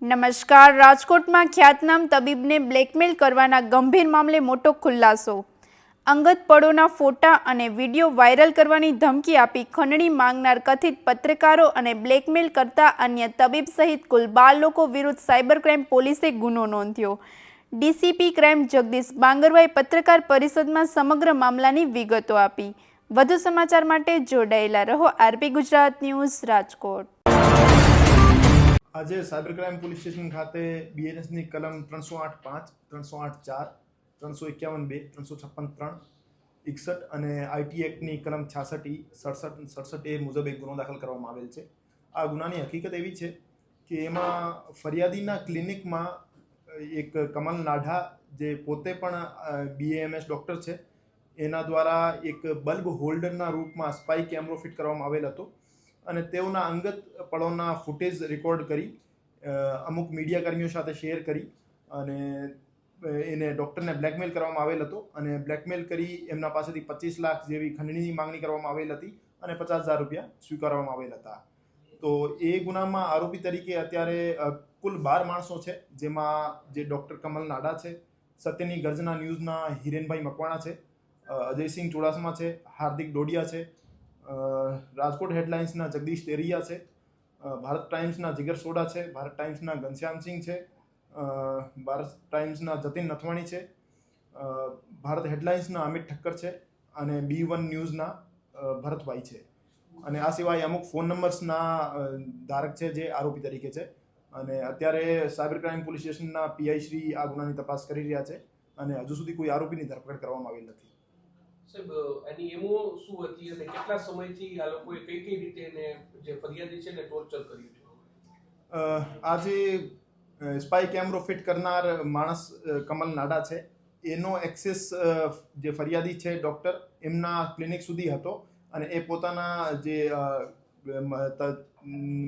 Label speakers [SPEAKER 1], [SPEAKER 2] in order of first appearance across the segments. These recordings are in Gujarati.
[SPEAKER 1] નમસ્કાર. રાજકોટમાં ખ્યાતનામ તબીબને બ્લેકમેલ કરવાના ગંભીર મામલે મોટો ખુલાસો. અંગત પળોના ફોટા અને વિડીયો વાયરલ કરવાની ધમકી આપી ખંડણી માંગનાર કથિત પત્રકારો અને બ્લેકમેલ કરતા અન્ય તબીબ સહિત કુલ 12 લોકો વિરુદ્ધ સાયબર ક્રાઇમ પોલીસે ગુનો નોંધ્યો. ડીસીપી ક્રાઇમ જગદીશ બાંગરવાએ પત્રકાર પરિષદમાં સમગ્ર મામલાની વિગતો આપી. વધુ સમાચાર માટે જોડાયેલા રહો આરપી ગુજરાત ન્યૂઝ, રાજકોટ.
[SPEAKER 2] આજે સાયબર ક્રાઇમ પોલીસ સ્ટેશન ખાતે બીએનએસની કલમ 308(5), 308(4), 351(2), 356(3), 61 અને આઈટી એક્ટની કલમ 66E, 67 મુજબ એક ગુનો દાખલ કરવામાં આવેલ છે. આ ગુનાની હકીકત એવી છે કે એમાં ફરિયાદીના ક્લિનિકમાં એક કમલ નાઢા, જે પોતે પણ BAMS ડૉક્ટર છે, એના દ્વારા એક બલ્બ હોલ્ડરના રૂપમાં સ્પાઈ કેમેરો ફિટ કરવામાં આવેલ હતો અને તેઓના અંગત પળોના ફૂટેજ રેકોર્ડ કરી અમુક મીડિયા કર્મીઓ સાથે શેર કરી અને એને ડૉક્ટરને બ્લેકમેલ કરવામાં આવેલ હતો અને બ્લેકમેલ કરી એમના પાસેથી 25 લાખ જેવી ખંડણીની માંગણી કરવામાં આવેલ હતી અને 50,000 રૂપિયા સ્વીકારવામાં આવેલ હતા. તો એ ગુનામાં આરોપી તરીકે અત્યારે કુલ 12 માણસો છે, જેમાં જે ડૉક્ટર કમલ નાડા છે, સત્યની ગર્જના ન્યૂઝના હિરેનભાઈ મકવાણા છે, અજયસિંહ ચુડાસમા છે, હાર્દિક ડોડિયા છે, રાજકોટ હેડલાઇન્સના જગદીશ તેરિયા છે, ભારત ટાઈમ્સના જીગર સોડા છે, ભારત ટાઈમ્સના ઘનશ્યામસિંહ છે, ભારત ટાઈમ્સના જતીન નથવાણી છે, ભારત હેડલાઇન્સના અમિત ઠક્કર છે અને B1 ન્યૂઝના ભરતભાઈ છે. અને આ સિવાય અમુક ફોન નંબર્સના ધારક છે જે આરોપી તરીકે છે અને અત્યારે સાયબર ક્રાઇમ પોલીસ સ્ટેશનના PI શ્રી આ ગુનાની તપાસ કરી રહ્યા છે અને હજુ સુધી કોઈ આરોપીની ધરપકડ કરવામાં આવેલ નથી.
[SPEAKER 3] સાહેબ, એની એમો શું હતી અને કેટલા સમયથી આ લોકોએ કઈ રીતે એને જે ફરિયાદી છે એને ટોર્ચર કર્યું છે?
[SPEAKER 2] આ જે સ્પાઈ કેમેરો ફિટ કરનાર માણસ કમલ નાડા છે, એનો એક્સેસ જે ફરિયાદી છે ડૉક્ટર, એમના ક્લિનિક સુધી હતો અને એ પોતાના જે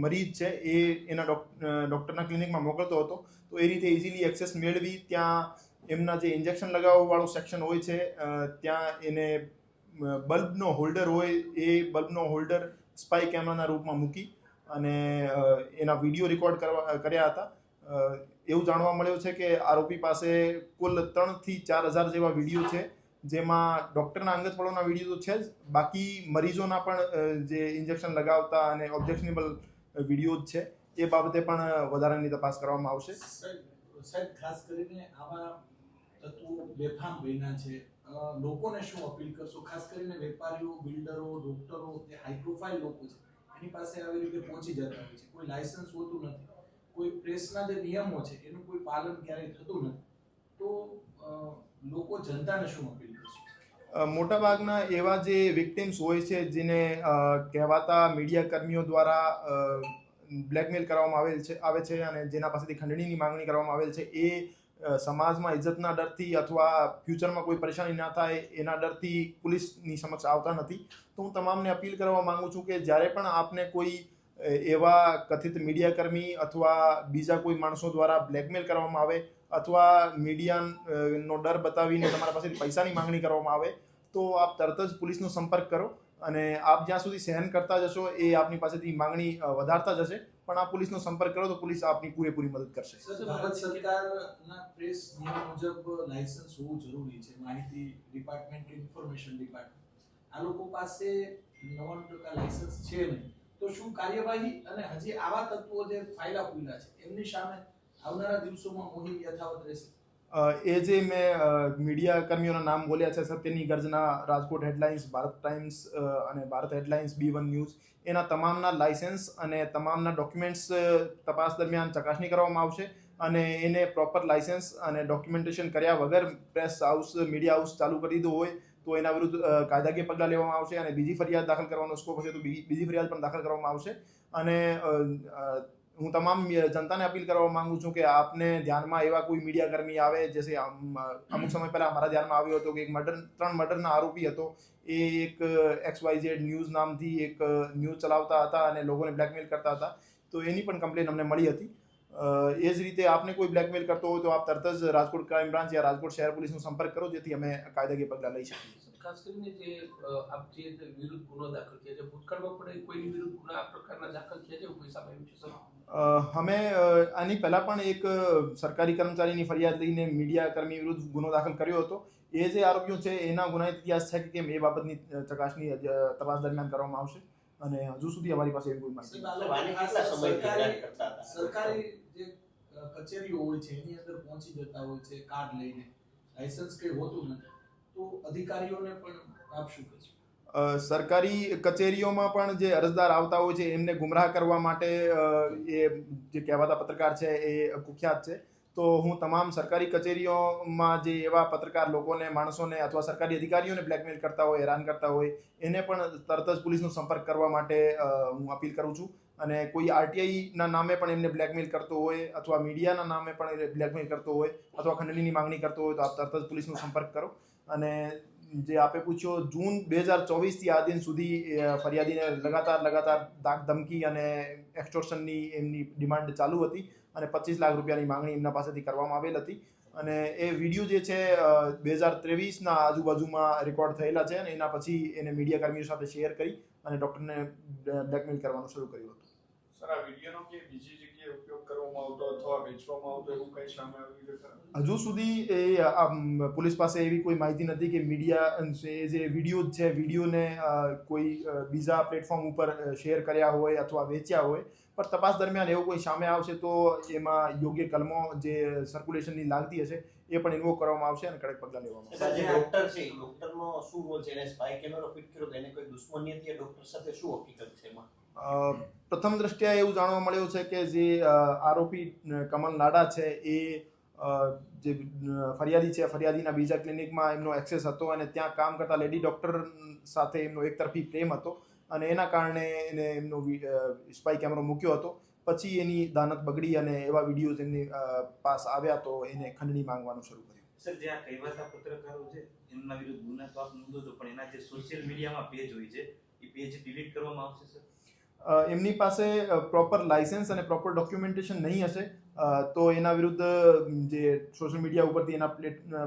[SPEAKER 2] મરીજ છે એ એના ડૉક્ટરના ક્લિનિકમાં મોકલતો હતો. તો એ રીતે ઇઝીલી એક્સેસ મેળવી ત્યાં એમના જે ઇન્જેક્શન લગાવવાવાળું સેક્શન હોય છે ત્યાં એને બલ્બનો હોલ્ડર હોય, એ બલ્બનો હોલ્ડર સ્પાઈ કેમેરાના રૂપમાં મૂકી અને એના વિડીયો રેકોર્ડ કર્યા હતા. એવું જાણવા મળ્યું છે કે આરોપી પાસે કુલ 3,000 થી 4,000 જેવા વિડીયો છે, જેમાં ડૉક્ટરના અંગત પળોના વિડીયો તો છે જ, બાકી મરીઝોના પણ જે ઇન્જેક્શન લગાવતા અને ઓબ્જેક્શનેબલ વિડીયો છે એ બાબતે પણ વધારાની તપાસ કરવામાં આવશે.
[SPEAKER 4] સાહેબ, ખાસ કરીને આવા તત્વો બેફામ બન્યા છે, લોકોને શું અપીલ કરશો? ખાસ કરીને વેપારીઓ, બિલ્ડરો, ડોક્ટરો, જે હાઈ પ્રોફાઇલ લોકો છે એની પાસે આવી રીતે પહોંચી જતા હોય છે. કોઈ લાયસન્સ હોતું નથી, કોઈ પ્રેસના જે નિયમો છે એનું કોઈ પાલન ક્યારેય થતું નથી. તો લોકો જનતાને શું અપીલ કરશો?
[SPEAKER 2] મોટાભાગના એવા જે વિક્ટિમ્સ હોય છે જેને કહેવાતા મીડિયા કર્મીઓ દ્વારા બ્લેકમેલ કરવામાં આવે છે અને જેના પાસેથી ખંડણીની માંગણી કરવામાં આવેલ છે, એ સમાજમાં ઇજ્જતના ડરથી અથવા ફ્યુચરમાં કોઈ પરેશાની ના થાય એના ડરથી પોલીસની સમક્ષ આવતા નથી. તો હું તમામને અપીલ કરવા માંગુ છું કે જ્યારે પણ આપને કોઈ એવા કથિત મીડિયાકર્મી અથવા બીજા કોઈ માણસો દ્વારા બ્લેકમેલ કરવામાં આવે અથવા મીડિયાનો ડર બતાવીને તમારા પાસેથી પૈસાની માંગણી કરવામાં આવે તો આપ તરત જ પોલીસનો સંપર્ક કરો અને આપ જ્યાં સુધી સહન કરતા જશો એ આપની પાસેથી માંગણી વધારતા જશે, પણ આપ પોલીસનો સંપર્ક કરો તો પોલીસ આપની પૂરેપૂરી મદદ કરશે.
[SPEAKER 4] ભારત સરકારના પ્રેસ નિયમ મુજબ લાયસન્સ હોવું જરૂરી છે. માહિતી ડિપાર્ટમેન્ટ, ઇન્ફોર્મેશન ડિપાર્ટમેન્ટ, આ લોકો પાસે 99% લાયસન્સ છે નહીં. તો શું કાર્યવાહી અને હજી આવા તત્વો જે ફાયલા ફૂલા છે એમની સામે આવનારા દિવસોમાં મુહિમ યથાવત રહેશે?
[SPEAKER 2] એ જે મેં મીડિયા કર્મીઓના નામ બોલ્યા છે, સત્યની ગર્જના, રાજકોટ હેડલાઇન્સ, ભારત ટાઈમ્સ અને ભારત હેડલાઇન્સ B1 ન્યૂઝ, એના તમામના લાયસન્સ અને તમામના ડોક્યુમેન્ટ્સ તપાસ દરમિયાન ચકાસણી કરવામાં આવશે અને એને પ્રોપર લાયસન્સ અને ડોક્યુમેન્ટેશન કર્યા વગર પ્રેસ હાઉસ, મીડિયા હાઉસ ચાલુ કરી દીધું હોય તો એના વિરુદ્ધ કાયદાકીય પગલાં લેવામાં આવશે અને બીજી ફરિયાદ દાખલ કરવાનો સ્કોપ હશે તો બીજી ફરિયાદ પણ દાખલ કરવામાં આવશે. અને હું તમામ જનતાને અપીલ કરવા માંગુ છું કે આપને ધ્યાનમાં એવા કોઈ મીડિયા કર્મી આવે, જैसे અમુક સમય પહેલા અમારા ધ્યાનમાં આવ્યો હતો કે એક 3 મર્ડરના આરોપી હતો, એ એક XYZ ન્યૂઝ નામથી એક ન્યૂઝ ચલાવતા હતા અને લોકોને બ્લેકમેલ કરતા હતા, તો એની પણ કમ્પ્લેન અમને મળી હતી. એ જ રીતે આપને કોઈ બ્લેકમેલ કરતો હોય તો આપ તરત જ રાજકોટ ક્રાઇમ બ્રાન્ચ યા રાજકોટ શહેર પોલીસનો સંપર્ક કરો, જેથી અમે કાયદાકીય પગલાં લઈ શકીએ.
[SPEAKER 3] ખાસ કરીને જે આપ જે વિરુદ્ધ ગુનો દાખલ થયા છે, ભૂતકાળમાં પણ કોઈની વિરુદ્ધ ગુના આ પ્રકારના દાખલ થયા છે, એવું કોઈ સામે આવ્યું છે સર?
[SPEAKER 2] અમે આની પહેલા પણ એક સરકારી કર્મચારીની ફરિયાદ લઈને મીડિયા કર્મી વિરુદ્ધ ગુનો દાખલ કર્યો હતો. એ જે આરોપીઓ છે એના ગુનાહિત ઇતિહાસ છે કે કેમ એ બાબતની ચકાસણી તપાસ દરમિયાન કરવામાં આવશે અને હજુ સુધી અમારી પાસે એવી કોઈ માહિતી
[SPEAKER 4] સરકારી જે કચેરીઓ હોય છે એની અંદર પહોંચી જતા હોય છે કાર્ડ લઈને, લાયસન્સ કઈ હોતું નથી, તો અધિકારીઓને પણ આપ શું કહેશો?
[SPEAKER 2] સરકારી કચેરીઓમાં પણ જે અરજદાર આવતા હોય છે એમને ગુમરાહ કરવા માટે એ જે કહેવાતા પત્રકાર છે એ કુખ્યાત છે. તો હું તમામ સરકારી કચેરીઓમાં જે એવા પત્રકાર લોકોને, માણસોને અથવા સરકારી અધિકારીઓને બ્લેકમેલ કરતા હોય, હેરાન કરતા હોય, એને પણ તરત જ પોલીસનો સંપર્ક કરવા માટે હું અપીલ કરું છું. અને કોઈ આરટીઆઈના નામે પણ એમને બ્લેકમેલ કરતો હોય અથવા મીડિયાના નામે પણ બ્લેકમેલ કરતો હોય અથવા ખંડણીની માંગણી કરતો હોય તો આપ તરત જ પોલીસનો સંપર્ક કરો. અને જે આપે પૂછ્યો, જૂન 2024થી આ દિન સુધી ફરિયાદીને લગાતાર ધાક ધમકી અને એક્સટોર્શનની એમની ડિમાન્ડ ચાલુ હતી અને 25 લાખ રૂપિયાની માંગણી એમના પાસેથી કરવામાં આવેલ હતી. અને એ વિડીયો જે છે 2023ના આજુબાજુમાં રેકોર્ડ થયેલા છે અને એના પછી એને મીડિયા કર્મીઓ સાથે શેર કરી અને ડૉક્ટરને બ્લેકમેલ કરવાનું શરૂ કર્યું હતું.
[SPEAKER 5] સર, આ વિડીયોનો કે બીજી જગ્યાએ ઉપયોગ કરવામાં આવતો અથવા વેચવામાં આવતો એવું કંઈ સામે આવ્યું છે ખરા?
[SPEAKER 2] હજુ સુધી પોલીસ પાસે એવી કોઈ માહિતી નથી કે મીડિયા જે વિડીયો છે વિડીયોને કોઈ બીજા પ્લેટફોર્મ ઉપર શેર કર્યા હોય અથવા વેચ્યા હોય. પણ તપાસ દરમિયાન એવું કોઈ સામે આવશે તો એમાં યોગ્ય કલમો જે સર્ક્યુલેશનની લાગતી હશે એ પણ ઇન્વોક કરવામાં આવશે અને કડક પગલાં લેવામાં આવશે.
[SPEAKER 6] જે ડોક્ટર છે, ડોક્ટરનો શું રોલ છે? એને સ્પાય કેમેરો ફિટ કર્યો તો એને કોઈ દુશ્મની હતી ડોક્ટર સાથે, શું હકીકત છે એમાં?
[SPEAKER 2] પ્રથમ દ્રષ્ટિએ એવું જાણવા મળ્યું છે કે જે આરોપી કમલ નાડા છે એ જે ફરિયાદી છે, ફરિયાદીના બીજા ક્લિનિકમાં એમનો એક્સેસ હતો અને ત્યાં કામ કરતા લેડી ડૉક્ટર સાથે એમનો એકતરફી પ્રેમ હતો અને એના કારણે એને એમનો સ્પાય કેમેરો મૂક્યો હતો. પછી એની દાનત બગડી અને એવા વિડીયોઝ એમની પાસ આવ્યા તો એને ખંડણી માંગવાનું શરૂ કર્યું.
[SPEAKER 7] સર, જે આ કહેવાતા પત્રકારો છે એમના વિરુદ્ધ ગુના તો આપ નોંધો છો, પણ એના જે સોશિયલ મીડિયામાં પેજ હોય છે એ પેજ ડિલીટ કરવામાં આવશે સર?
[SPEAKER 2] એમની પાસે પ્રોપર લાયસન્સ અને પ્રોપર ડોક્યુમેન્ટેશન નહીં હશે તો એના વિરુદ્ધ જે સોશિયલ મીડિયા ઉપરથી એના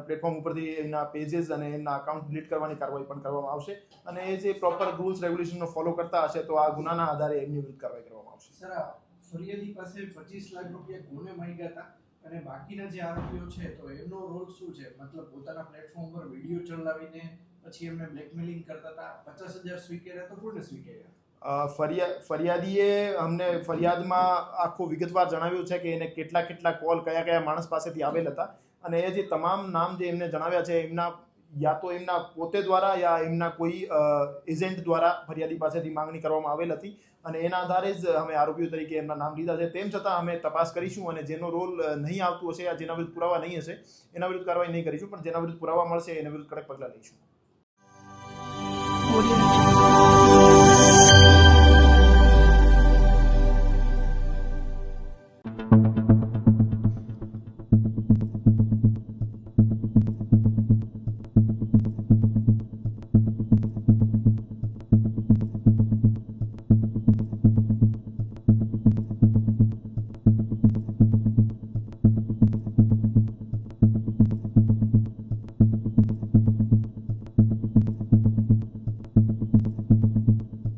[SPEAKER 2] પ્લેટફોર્મ ઉપરથી એના પેजेस અને એના અકાઉન્ટ ડિલીટ કરવાની કાર્યવાહી પણ કરવામાં આવશે. અને એ જે પ્રોપર રૂલ્સ રેગ્યુલેશનનો ફોલો કરતા હશે તો આ ગુનાના આધારે એમની વિરુદ્ધ કાર્યવાહી કરવામાં આવશે.
[SPEAKER 4] સર, ફરિયાદી પાસે 25 લાખ રૂપિયા કોને માંગ્યા હતા અને બાકીના જે આરોપીઓ છે તો એમનો રોલ શું છે? મતલબ પોતાના પ્લેટફોર્મ પર વિડીયો ચલાવીને પછી એમને બ્લેકમેલિંગ કરતા હતા. 50,000 સ્વીકાર્યા તો કોને સ્વીકાર્યા?
[SPEAKER 2] ફરિયાદીએ અમને ફરિયાદમાં આખું વિગતવાર જણાવ્યું છે કે એને કેટલા કોલ કયા માણસ પાસેથી આવેલ હતા અને એ જે તમામ નામ જે એમને જણાવ્યા છે એમના યા તો એમના પોતે દ્વારા યા એમના કોઈ એજન્ટ દ્વારા ફરિયાદી પાસેથી માંગણી કરવામાં આવેલ હતી અને એના આધારે જ અમે આરોપીઓ તરીકે એમના નામ લીધા છે. તેમ છતાં અમે તપાસ કરીશું અને જેનો રોલ નહીં આવતું હશે યા જેના વિરુદ્ધ પુરાવા નહીં હશે એના વિરુદ્ધ કાર્યવાહી નહીં કરીશું, પણ જેના વિરુદ્ધ પુરાવા મળશે એના વિરુદ્ધ કડક પગલાં લઈશું.